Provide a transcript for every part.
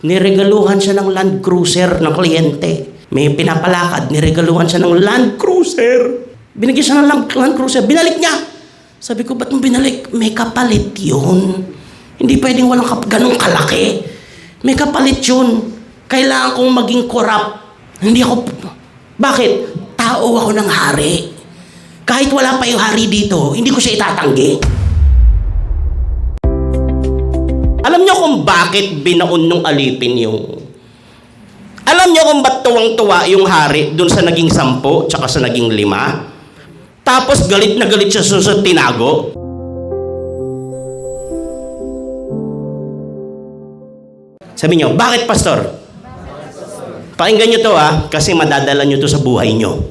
Niregaluhan siya ng Land Cruiser ng kliyente. May pinapalakad, niregaluhan siya ng Land Cruiser. Binigyan siya ng Land Cruiser, binalik niya. Sabi ko, ba't mo binalik? May kapalit yun. Hindi pwedeng walang ganong kalaki. May kapalit yun. Kailangan kong maging corrupt. Hindi ako... Bakit? Tao ako ng hari. Kahit wala pa yung hari dito, hindi ko siya itatanggi. Alam niyo kung bakit binaon nung alipin yung... Alam niyo kung ba't tuwang-tuwa yung hari dun sa naging 10 tsaka sa naging 5? Tapos galit na galit siya sa tinago? Sabi niyo, bakit pastor? Pakinggan niyo to kasi madadala niyo to sa buhay niyo.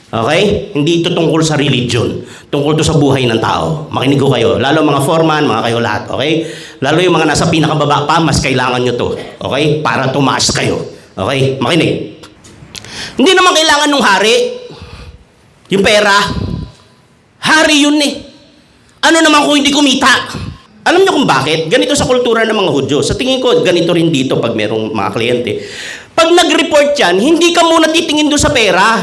Okay? Hindi ito tungkol sa religion. Tungkol to sa buhay ng tao. Makinig ko kayo. Lalo mga foreman, mga kayo lahat. Okay? Lalo yung mga nasa pinakababa pa, mas kailangan nyo to. Okay? Para tumaas kayo. Okay? Makinig. Hindi naman kailangan ng hari. Yung pera. Hari yun eh. Ano naman kung hindi kumita? Alam niyo kung bakit? Ganito sa kultura ng mga Hudyo. Sa tingin ko, ganito rin dito pag merong mga kliyente. Pag nag-report yan, hindi ka muna titingin doon sa pera.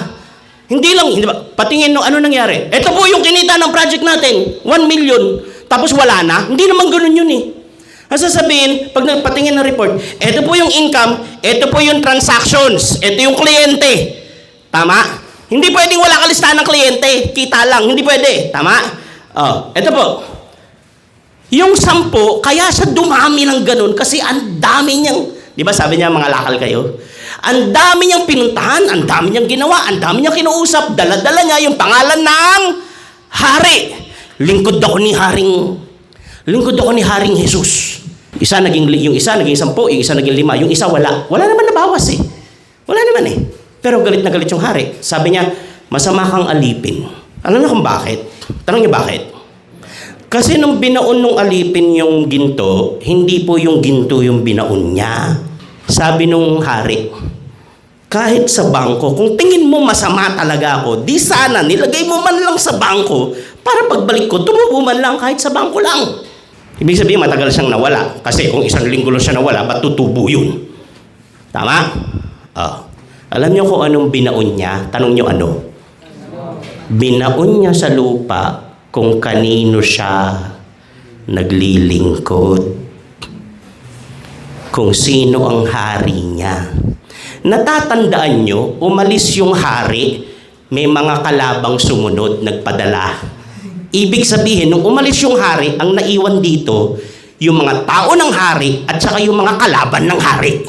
Hindi lang, hindi ba? Patingin nung ano nangyari. Ito po yung kinita ng project natin. 1 million. Tapos wala na. Hindi naman ganun yun eh. Ang sasabihin, pag nagpatingin ng report, ito po yung income, ito po yung transactions, ito yung kliyente. Tama? Hindi pwedeng wala ka listahan ng kliyente. Kita lang. Hindi pwede. Tama? Ito po. Yung 10, kaya siya dumami ng ganun kasi ang dami niyang, di ba sabi niya mga lakal kayo? Ang dami niyang pinuntahan, ang dami niyang ginawa, ang dami niyang kinuusap, dala-dala niya yung pangalan ng hari. Lingkod ako ni Haring Jesus. Yung isa naging 10, yung isa naging 5, yung isa wala. Wala naman nabawas eh. Wala naman eh. Pero galit na galit yung hari. Sabi niya, masama kang alipin. Alam niyo kung bakit? Tanong niyo bakit? Kasi nung binaon nung alipin yung ginto, hindi po yung ginto yung binaon niya. Sabi nung hari, kahit sa bangko, kung tingin mo masama talaga ako, di sana nilagay mo man lang sa bangko para pagbalik ko, tumubo man lang kahit sa bangko lang. Ibig sabihin, matagal siyang nawala. Kasi kung 1 linggo lang siya nawala, ba't tutubo yun? Tama? Alam niyo kung anong binaon niya? Tanong niyo ano? Binaon niya sa lupa kung kanino siya naglilingkod. Kung sino ang hari niya. Natatandaan nyo, umalis yung hari, may mga kalabang sumunod, nagpadala. Ibig sabihin, nung umalis yung hari, ang naiwan dito, yung mga tao ng hari at saka yung mga kalaban ng hari.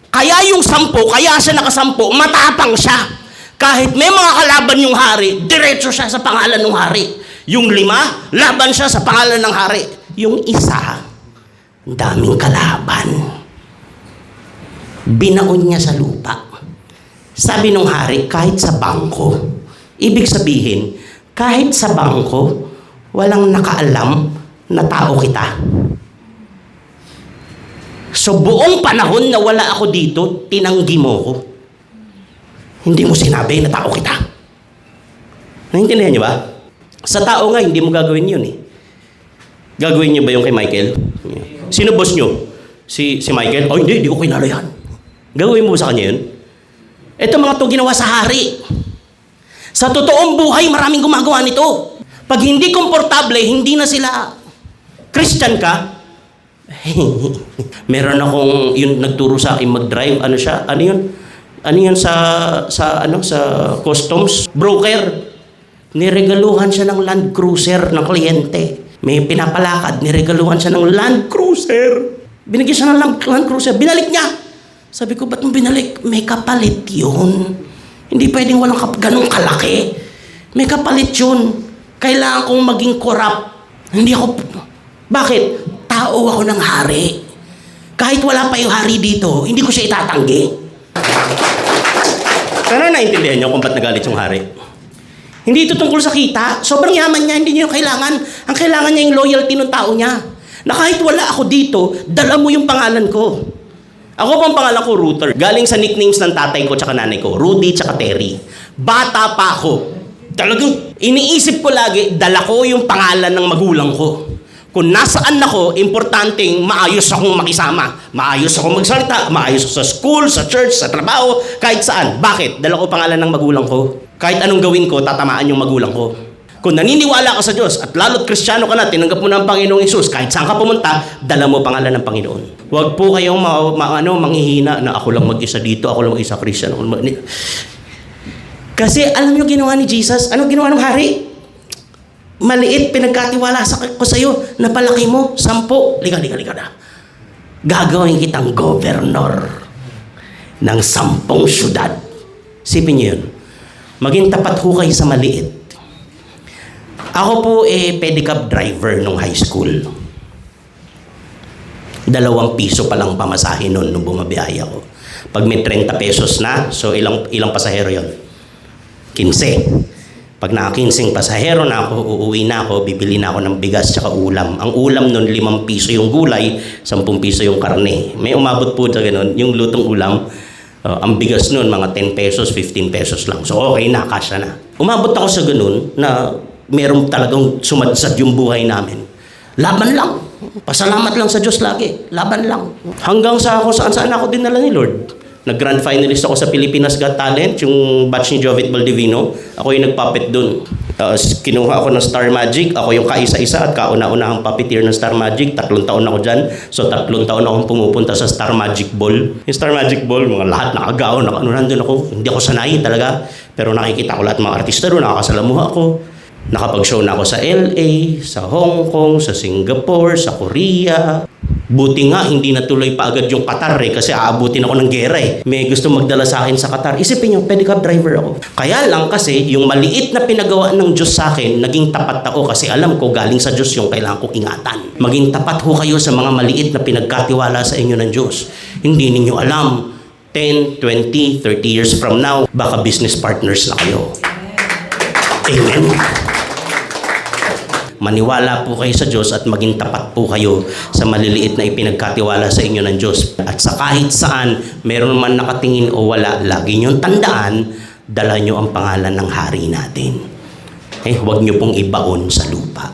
Kaya yung 10, kaya siya naka-10, matapang siya. Kahit may mga kalaban yung hari, diretso siya sa pangalan ng hari. Yung 5, laban siya sa pangalan ng hari. Yung isa, daming kalaban. Binaon niya sa lupa. Sabi nung hari, kahit sa bangko. Ibig sabihin, kahit sa bangko, walang nakaalam na tao kita. So buong panahon na wala ako dito, tinanggi mo ko. Hindi mo sinabi na tao kita. Naintindihan niyo ba? Sa tao nga, hindi mo gagawin yun eh. Gagawin niyo ba yung kay Michael? Sino boss niyo? Si Michael? Oh, hindi ko kilala yan. Gagawin mo ba sa kanya yun? Ito mga to ginawa sa hari. Sa totoong buhay, maraming gumagawa nito. Pag hindi komportable, hindi na sila Christian ka. Meron akong yung nagturo sa akin mag-drive. Ano siya? Ano yun? Ano yun sa customs? Broker. Niregaluhan siya ng Land Cruiser ng kliyente. May pinapalakad, niregaluhan siya ng Land Cruiser. Binigyan siya ng Land Cruiser, binalik niya. Sabi ko, ba't mo binalik? May kapalit yun. Hindi pwedeng walang ganong kalaki. May kapalit yun. Kailangan kong maging corrupt. Hindi ako... Bakit? Tao ako ng hari. Kahit wala pa yung hari dito, hindi ko siya itatanggi. Pero naintindihan niyo kung ba't nagalit yung hari? Hindi ito tungkol sa kita. Sobrang yaman niya, hindi niya yung kailangan. Ang kailangan niya yung loyalty ng tao niya. Na kahit wala ako dito, dala mo yung pangalan ko. Ako pang pangalan ko, Ruther. Galing sa nicknames ng tatay ko tsaka nanay ko. Rudy tsaka Terry. Bata pa ako. Talagang iniisip ko lagi, dala ko yung pangalan ng magulang ko. Kung nasaan ako, importanteng maayos akong makisama. Maayos akong magsalita, maayos ako sa school, sa church, sa trabaho, kahit saan. Bakit? Dala ko pangalan ng magulang ko. Kahit anong gawin ko, tatamaan yung magulang ko. Kung naniniwala ka sa Diyos at lalo't Kristiyano ka na, tinanggap mo na ang Panginoong Hesus, kahit saan ka pumunta, dala mo pangalan ng Panginoon. Huwag po kayong manghihina na ako lang mag-isa dito, ako lang mag-isa Kristiyano. Kasi alam niyo ginawa ni Jesus? Anong ginawa ng hari? Maliit, pinagkatiwala ko sa iyo, napalaki mo, 10. Liga na. Gagawin kitang governor ng 10 syudad. Sipin niyo yun. Maging tapat ho kayo sa maliit. Ako po pedicab driver nung high school. 2 piso pa lang pamasahe nun nung bumabiyahe ako. Pag may 30 pesos na, so ilang pasahero yon? 15. Pag naka-15 pasahero na ako, uuwi na ako, bibili na ako ng bigas tsaka ulam. Ang ulam nun, 5 piso yung gulay, 10 piso yung karne. May umabot po sa ganun, yung lutong ulam, ang bigas nun, mga 10 pesos, 15 pesos lang. So okay na, kasya na. Umabot ako sa ganun na meron talagang sumadsad yung buhay namin. Laban lang. Pasalamat lang sa Diyos lagi. Laban lang. Hanggang sa ako, saan ako dinala ni Lord. Nag-grand finalist ako sa Pilipinas Got Talent, yung batch ni Jovit Valdivino. Ako yung nagpuppet dun. Tapos kinuha ako ng Star Magic. Ako yung kaisa-isa at kauna-unahang puppeteer ng Star Magic. 3 taon ako dyan. So 3 taon akong pumupunta sa Star Magic Ball. Yung Star Magic Ball, mga lahat nakagaon. Nandun ako. Hindi ako sanay talaga. Pero nakikita ko lahat mga artista doon. Nakakasalamuha ako. Nakapag-show na ako sa LA, sa Hong Kong, sa Singapore, sa Korea. Buti nga, hindi natuloy pa agad yung Qatar kasi aabutin ako ng gera May gusto magdala sa akin sa Qatar. Isipin nyo, pedicab driver ako. Kaya lang kasi, yung maliit na pinagawa ng Diyos sa akin, naging tapat ako kasi alam ko galing sa Diyos yung kailangan kong ingatan. Maging tapat ho kayo sa mga maliit na pinagkatiwala sa inyo ng Diyos. Hindi ninyo alam, 10, 20, 30 years from now, baka business partners na kayo. Amen. Maniwala po kayo sa Diyos at maging tapat po kayo sa maliliit na ipinagkatiwala sa inyo ng Diyos. At sa kahit saan, meron man nakatingin o wala, lagi niyong tandaan, dala niyo ang pangalan ng hari natin. Huwag niyo pong ibaon sa lupa.